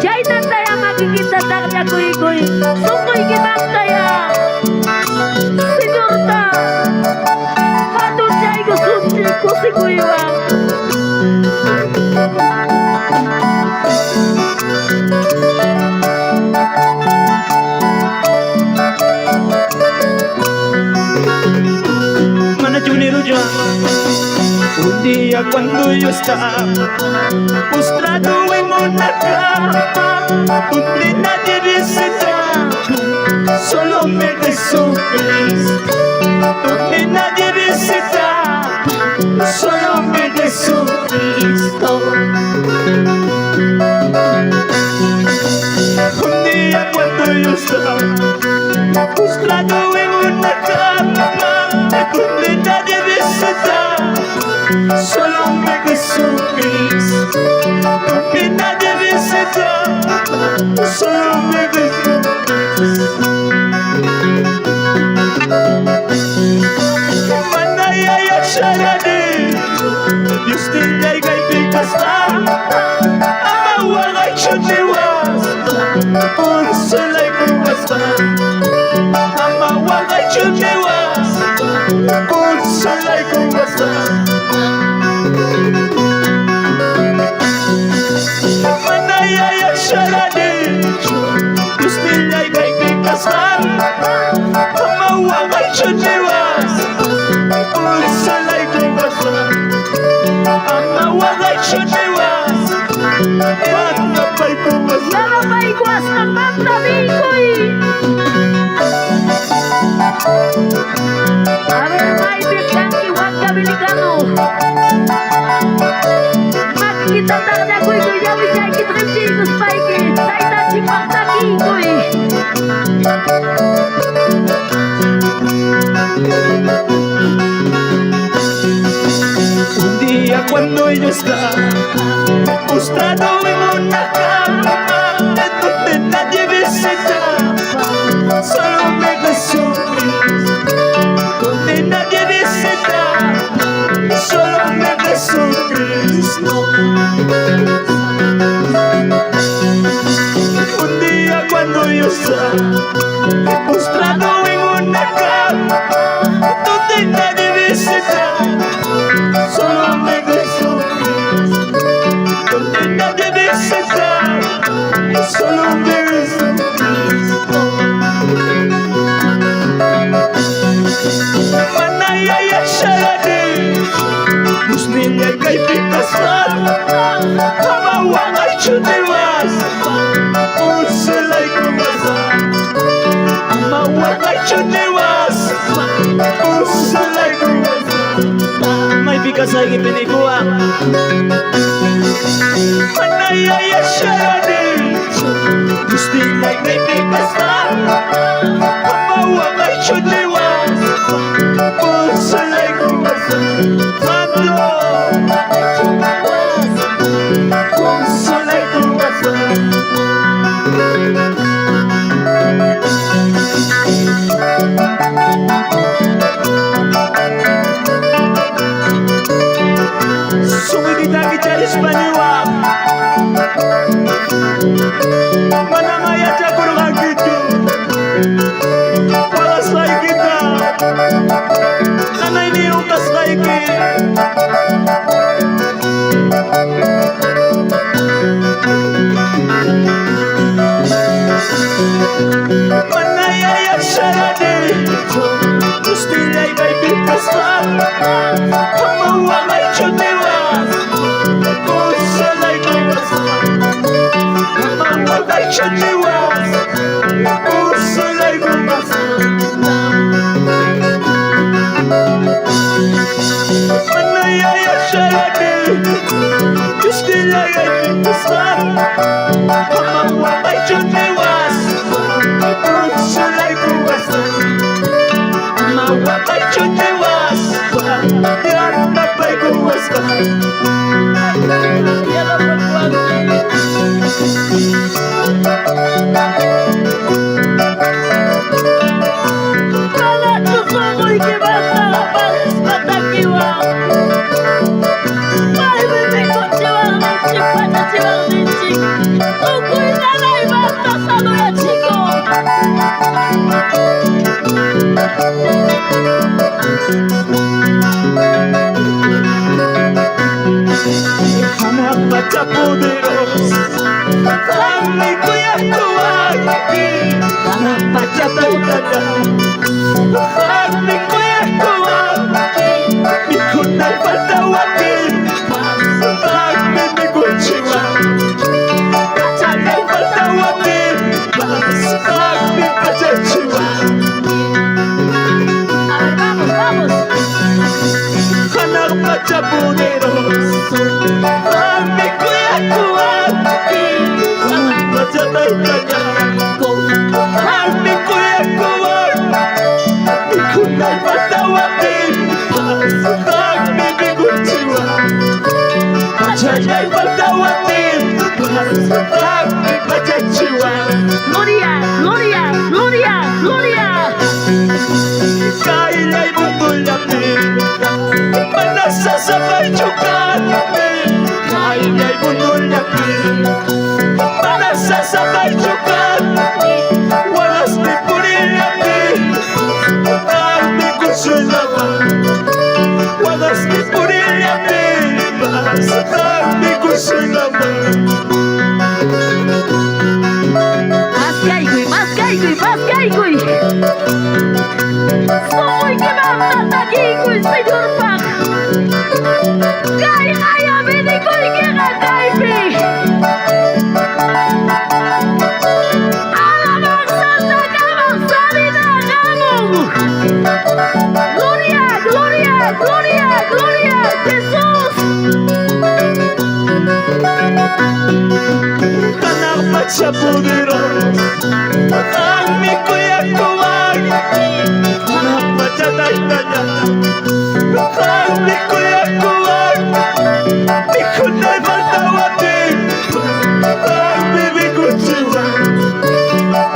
Jainan tayo makikita taknya kuy-kuy. Sungkoy gimana ya? Senyorta. Aduh jay ko sumsi ko si kuya. Mana Junior ya. Un día cuando yo estaba postrado en una cama donde nadie visitaba, solo me Jesucristo, donde nadie visitaba, solo me Jesucristo. Un día cuando yo estaba postrado en una cama donde nadie visitaba, solo me Jesucristo, que nadie visita, solo me Jesucristo. Manaya ya sharade, Dios te llega y te casa, ama waga chutewas, un sola y kubasta, ama waga chutewas, un sola y kubasta. Manaya ya sharade, Dios te llega y te casa, ama waga chutewas, un sola y kubasta, ama waga chutewas, manda pa'y kubasta. Lalo pa iguas ng magtabi kuy. Aral may biglang iwag kabilikano. Makikita taknya kuy-kuy. Yawi jay kitrimsi kuspayki. Saita si magtaki kuy. Un día cuando yo estaba postrado en una cama donde nadie visitaba, solo me Jesucristo, donde nadie visitaba, solo me Jesucristo. Un día cuando yo estaba postrado en una cama donde nadie visitaba, solo me Jesucristo, donde nadie visitaba, solo me Jesucristo. Manaya ya sharade, Dios me llega y te casa, ama waga chutewas, un sola y kubasa, ama waga chutewas, un sola y kubasa. May bigas ay ipinikuha. Manaya ya sharade, Dios te llega y te casa, ama waga chutewas, un sola y kubasa. Santo, un sola y kubasa. Sungguh kita bicara Spanyol. Mana maya cakur gitu. Para saya kita. Nana ini utas lagi. Mana ya sharade, terus tinggal baby kasar. Kamu walai chutewas, kusa lagi kubasa. Kamu walai chutewas, kusa lagi kubasa. Mana ya sharade, terus tinggal baby kasar. Kamu walai chutewas, kusa lagi kubasa. Kamu walai chutewas, yan napay kubasa. Yan ang Ay, me coche Anak bata poderos, kami kuya kuwagi. Anak bata poderos, kami kuya kuwagi. Mikunay patawagin, kami miguchiwa. Kacalay patawagin, kami kachachiwa. Vamos. Anak bata poderos, kami kuya kuwagi. Anak bata poderos, kami kuya kuwagi. Mikunay patawagin, kami miguchiwa. Kacalay patawagin, kami kachachiwa. Gloria, Gloria, Gloria, Gloria. Kaila'y bubulakin, manasasabay tsugatin. Kaila'y bubulakin, manasasabay tsugatin. Walas ni purilakin, kami kusulaman. Walas ni purilakin, kami kusulaman. Más caigoy. Soy que mata taquigoy, señor Pac. Gai, gai, abenico y que gacaipi. Alabanza, cabanzalina, gamo. Gloria, gloria, gloria, gloria, Jesús. Anak bata poderos, kami kuya kuwagi. Anak bata tayo, kami kuya kuwagi. Mikunay patawagin, kami miguchiwa.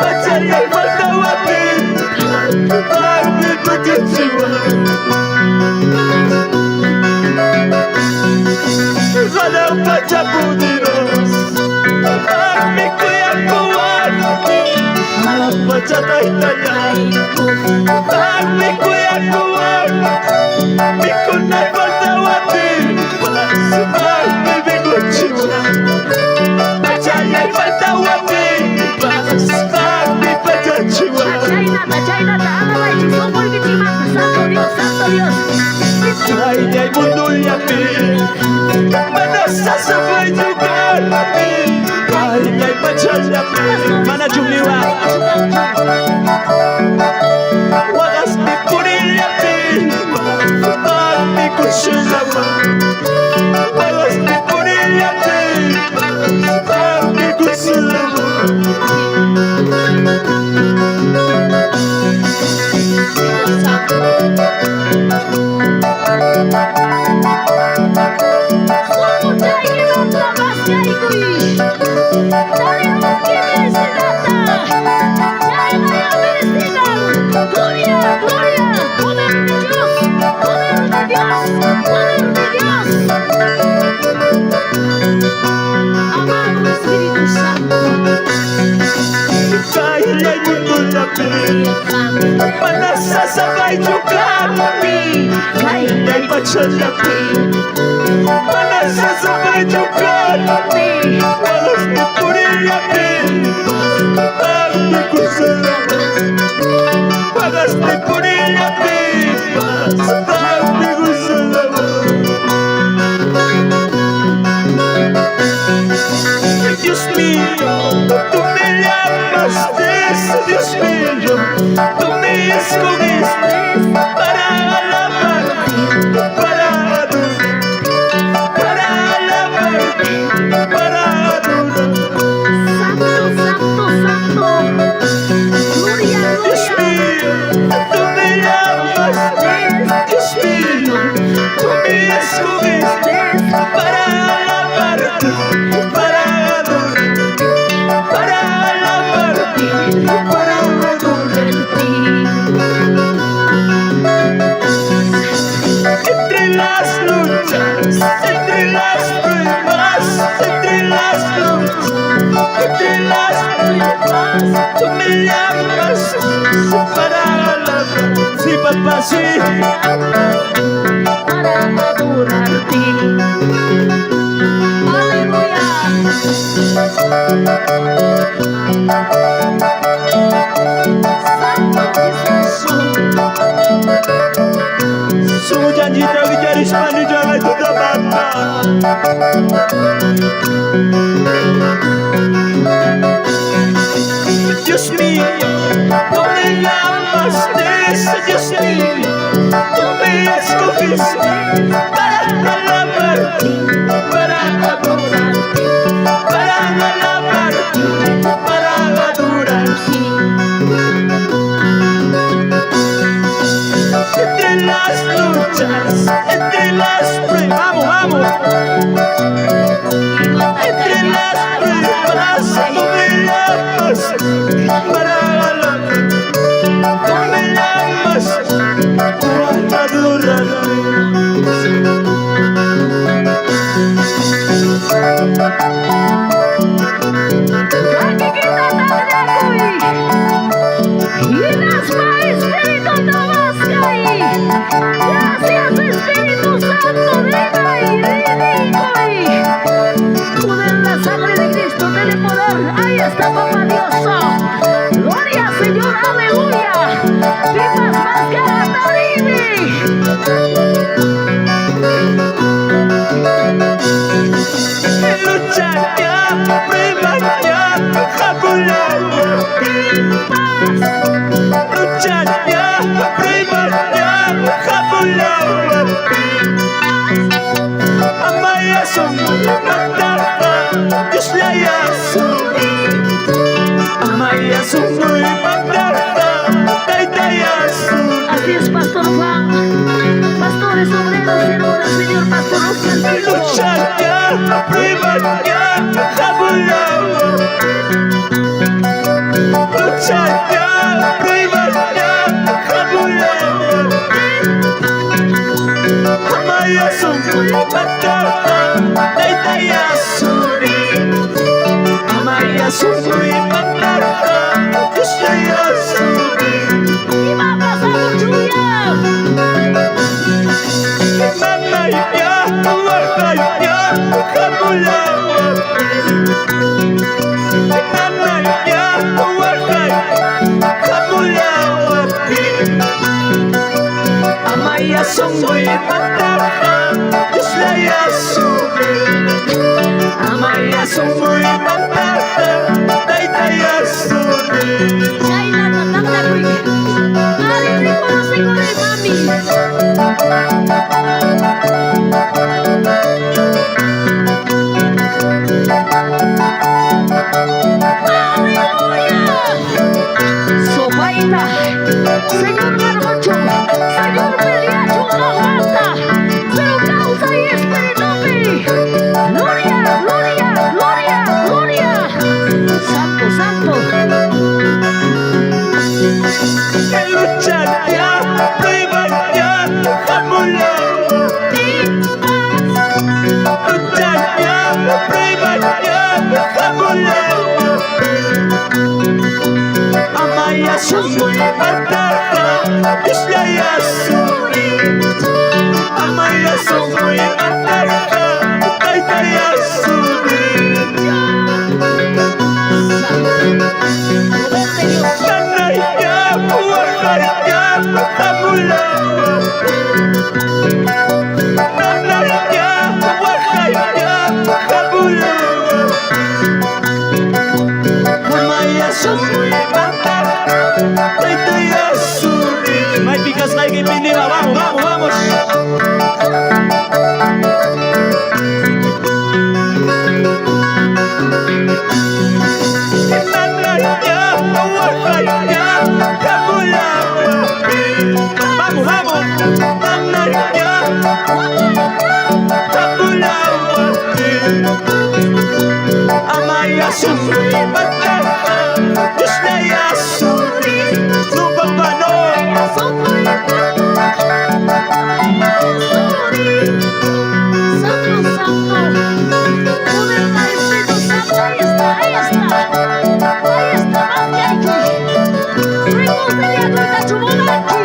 Kacalay patawagin, kami miguchiwa. Anak bata poderos, kami kuya kuwagi. Anak bata tayo, kami kuya kuwagi. Mikunay patawagin, kami miguchiwa. Kacalay patawagin, kami kachachiwa. China, alabay, soy que te mata, santo Dios. Kaila'y bubulakin, manasasabay tsugatin. Kaila'y patsalakin, manajumiwa. Walas ni purilakin, kami kusulaman. Walas ni purilakin, kami kusulaman. Amado Espíritu Santo, Kaila'y bubulakin, manasasabay tsugatin. Kaila'y patsalakin, manasasabay tsugatin. Walas ni purilakin, kami kusalaman. Walas ni purilakin, kami kusalaman. Dios mío, tú me llamaste, Dios mío, tú me escogiste para alabarte, para adorar, para alabarte, para adorar. Santo. Gloria, Dios gloria. mío, tú me llamaste, Dios mío, así para adorarte. Aleluya. Santo es Jesús. 수잔지다 그 자리 스파니자가 뜯어봤다 Dios mío, tú me llamaste, Dios mío, tú me escogiste para alabarte, para adorarte, para alabarte, para adorarte. Entre las luchas, entre las pruebas, vamos, vamos. Entre las pruebas, tú me llamas para alabarte, tú me llamas para adorarte. Gracias Espíritu Santo, venga y poder en la sangre de Cristo, tiene poder. Ahí está papá Dios. Gloria Señor, aleluya. Vidas más que Ataribi. Lucha ya, prueba ya, jabulao. Lucha ya, prueba ya, jabulao. Amaya sumuli matata, Dios la yasuri. Amaya sumuli matata, taita yasuri. Así es, Pastor Juan. Pastores, obreros, siervos del Señor, Pastor Oscar Tito. Lucha ya, prueba ya, jabulao. Lucha ya, prueba ya, jabulao. Amaya sumuli matata, taita yasuri. Amaya sumuli matata, Dios la yasuri. Y va a pasar lluvia. Mamaya, wakaya, jabulao. Mamaya, wakaya, jabulao. Amaya sumuli matata, Dios la yasuri. Amaya sumuli matata, taita yasuri. Chayna tatanda kuy. Ari reconoce con el mami. Aleluya. Sopaita. Señor Garbancho. Señor Peliacho. No basta. Pero causa y espíritu. Gloria, gloria, gloria, gloria. Santo, santo. Lucha ya, prueba ya, jabulao. Lucha ya, prueba ya, jabulao. Amaya sumuli matata, Dios la yasuri. Amaya sumuli matata, taita yasuri. Nanaya, wakaya, jabulao. Nanaya, wakaya, jabulao. Amaya sumuli matata, taita yasuri. May bigas kayo kay Pinila, vamos, vamos, vamos. Nanaya, wakaya, jabulao. Vamos, vamos. Nanaya, jabulao. Amaya sumuli matata, Dios la yasuri. Lupang Panoy. Santo, santo. Poder del Espíritu Santo. Ahí está, ahí está. Ahí está, más que aquí. Rimos de la cuenta chumona aquí.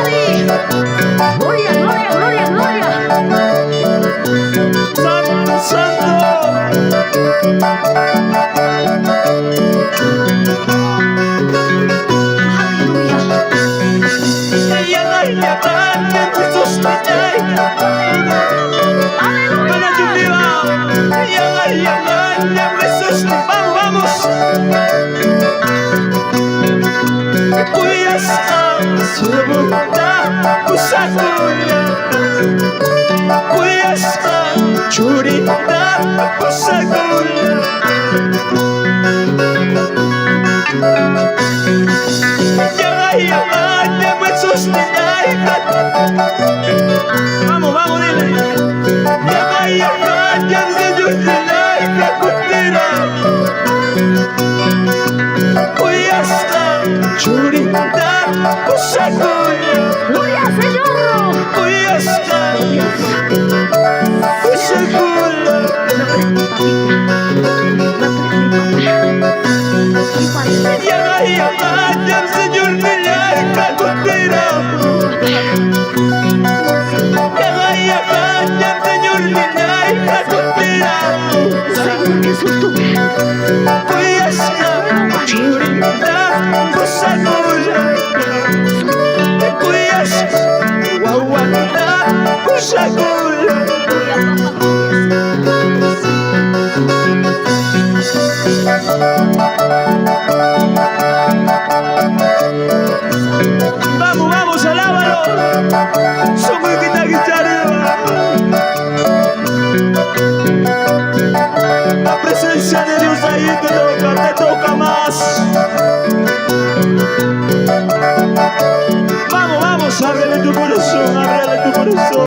Mari. Gloria, gloria, gloria, gloria. Santo, santo. Vamos, vamos. Kuyas ang sumuta kusakuya. Kuyas ang churita kusakuya. Yaga-yaga niya may sustinay ka. Vamos, vamos, dile. Yaga-yaga niya may sustinay ka kutira. Kuyas ang churita kusakuya. Gloria al Señor. Kuyas ang kusakuya. Yaga-yaga niya Señor nilay ka kutira. Yaga-yaga niya Señor nilay ka kutira. Señor Jesús, tú. Kuyas ang churita kusakuya. Kuyas wawanda kusakuya. Vamos, vamos, alábalo. Somos kita la presencia de Dios ahí te toca más. Vamos, vamos, ábrele tu corazón, ábrele.